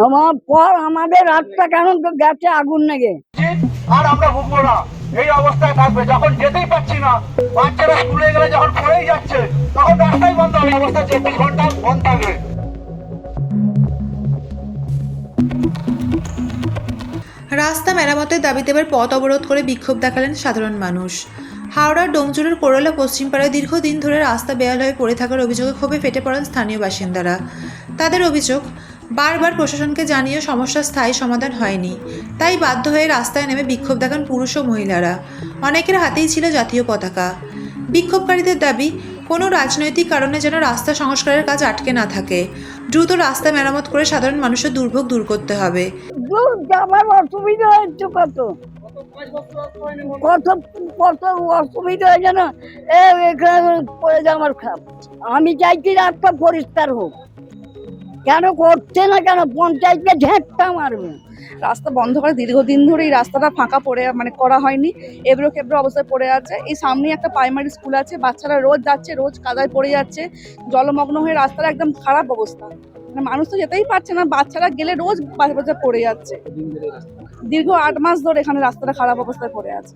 আমার পর আমাদের রাতটা কেন গেছে আগুন লেগে। আর আমরা ভুগবো না, এই অবস্থায় থাকবে। যখন যেতেই পাচ্ছি না, বাচ্চারা স্কুলে গেলে যখন পড়েই যাচ্ছে, তখন রাস্তাই বন্ধ হবে। অবস্থা 24 ঘন্টা বন্ধ থাকবে। রাস্তা মেরামতের দাবিতে এবার পথ অবরোধ করে বিক্ষোভ দেখালেন সাধারণ মানুষ। হাওড়ার ডোমজুড়ের কোরলা পশ্চিমপাড়ায় দীর্ঘদিন ধরে রাস্তা বেহাল হয়ে পড়ে থাকার অভিযোগে ক্ষোভে ফেটে পড়েন স্থানীয় বাসিন্দারা। তাদের অভিযোগ, বারবার প্রশাসনকে জানিয়েও সমস্যার স্থায়ী সমাধান হয়নি, তাই বাধ্য হয়ে রাস্তায় নেমে বিক্ষোভ দেখান পুরুষ ও মহিলারা। অনেকের হাতেই ছিল জাতীয় পতাকা। বিক্ষোভকারীদের দাবি, কোনো রাজনৈতিক কারণে যেন রাস্তা সংস্কারের কাজ আটকে না থাকে। দ্রুত রাস্তা মেরামত করে সাধারণ মানুষের দুর্ভোগ দূর করতে হবে। আমার অসুবিধা হচ্ছে কত কত কত অসুবিধা হয়েছে না। এখানে পড়ে যায় আমার খাপ। আমি চাইছি রাস্তা পরিষ্কার হোক, কেন করছে না? কেন পঞ্চায়েতকে ঝেঁটটা মারবে। রাস্তা বন্ধ করে দীর্ঘদিন ধরে এই রাস্তাটা ফাঁকা পড়ে করা হয়নি, এবড়ো খেবড়ো অবস্থায় পড়ে আছে। এই সামনেই একটা প্রাইমারি স্কুল আছে, বাচ্চারা রোজ যাচ্ছে, রোজ কাদায় পড়ে যাচ্ছে, জলমগ্ন হয়ে রাস্তার একদম খারাপ অবস্থা। মানে মানুষ তো যেতেই পারছে না, বাচ্চারা গেলে রোজ বাচ্চা বাচ্চা পড়ে যাচ্ছে। দীর্ঘ 8 মাস ধরে এখানে রাস্তাটা খারাপ অবস্থায় পড়ে আছে।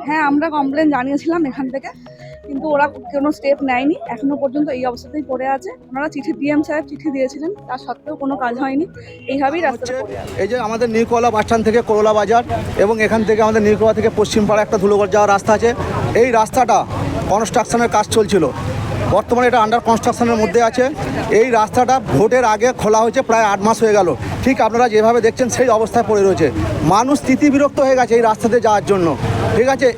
হ্যাঁ, আমরা কমপ্লেন জানিয়েছিলাম এখান থেকে, কিন্তু ওরা কোনো স্টেপ নেয়নি। এখনো পর্যন্ত এই অবস্থাতেই পড়ে আছে। ওনারা চিঠি, ডিএম সাহেব চিঠি দিয়েছিলেন, তার সত্ত্বেও কোনো কাজ হয়নি। এইভাবেই রাস্তাটা পড়ে আছে। এই যে আমাদের নিরকোলা বাসস্ট্যান্ড থেকে করোলা বাজার এবং এখান থেকে আমাদের নিরকোলা থেকে পশ্চিমপাড়া একটা ধুলোগড় যাওয়ার রাস্তা আছে। এই রাস্তাটা কনস্ট্রাকশনের কাজ চলছিল, বর্তমানে এটা আন্ডার কনস্ট্রাকশনের মধ্যে আছে। এই রাস্তাটা ভোটের আগে খোলা হয়েছে, প্রায় 8 মাস হয়ে গেল। ঠিক আপনারা যেভাবে দেখছেন সেই অবস্থায় পড়ে রয়েছে। মানুষ স্থিতিবিরক্ত হয়ে গেছে এই রাস্তাতে যাওয়ার জন্য। ঠিক আছে,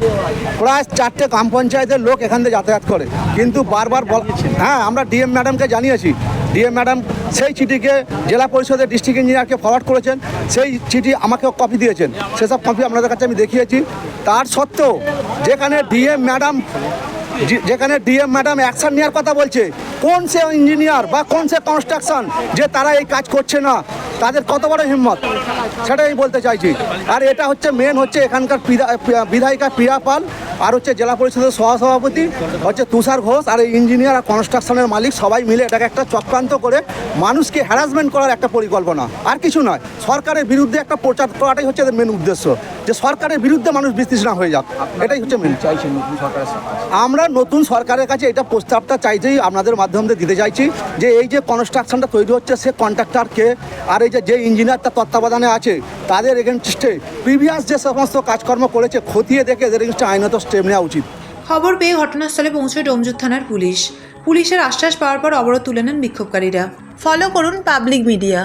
প্রায় 4টে গ্রাম পঞ্চায়েতের লোক এখান থেকে যাতায়াত করে, কিন্তু বারবার হ্যাঁ, আমরা ডিএম ম্যাডামকে জানিয়েছি। ডিএম ম্যাডাম সেই চিঠিকে জেলা পরিষদের ডিস্ট্রিক্ট ইঞ্জিনিয়ারকে ফরওয়ার্ড করেছেন, সেই চিঠি আমাকেও কপি দিয়েছেন। সেসব কপি আপনাদের কাছে আমি দেখিয়েছি। তার সত্ত্বেও যেখানে ডিএম ম্যাডাম অ্যাকশন নেওয়ার কথা বলছে, কোন সে ইঞ্জিনিয়ার বা কোন সে কনস্ট্রাকশন যে তারা এই কাজ করছে না, তাদের কত বড় হিম্মত, সেটাই আমি বলতে চাইছি। আর এটা হচ্ছে মেন হচ্ছে এখানকার বিধায়িকা প্রিয়া পাল, আর হচ্ছে জেলা পরিষদের সহসভাপতি হচ্ছে তুষার ঘোষ, আর এই ইঞ্জিনিয়ার আর কনস্ট্রাকশনের মালিক সবাই মিলে এটাকে একটা চক্রান্ত করে মানুষকে হ্যারাসমেন্ট করার একটা পরিকল্পনা, আর কিছু নয়। সরকারের বিরুদ্ধে একটা প্রচার করাটাই হচ্ছে এদের মেন উদ্দেশ্য, যে সরকারের বিরুদ্ধে মানুষ বিতৃষ্ণা হয়ে যাক, এটাই হচ্ছে মেন। চাইছেন নতুন সরকারের, আমরা নতুন সরকারের কাছে এটা প্রস্তাবটা চাইছেই আপনাদের মাধ্যমে দিতে চাইছি, যে এই যে কনস্ট্রাকশনটা তৈরি হচ্ছে সে কন্ট্রাক্টর কে, আর এই যে ইঞ্জিনিয়ার তার তত্ত্বাবধানে আছে, তাদের এগেনস্টে প্রিভিয়াস যে সমস্ত কাজকর্ম করেছে খতিয়ে দেখে এদের এগেনস্টে আইনত স্টেপ নেওয়া উচিত। খবর পেয়ে ঘটনাস্থলে পৌঁছয় ডোমজুর থানার পুলিশ। পুলিশের আশ্বাস পাওয়ার পর অবরোধ তুলে নেন বিক্ষোভকারীরা। ফলো করুন পাবলিক মিডিয়া।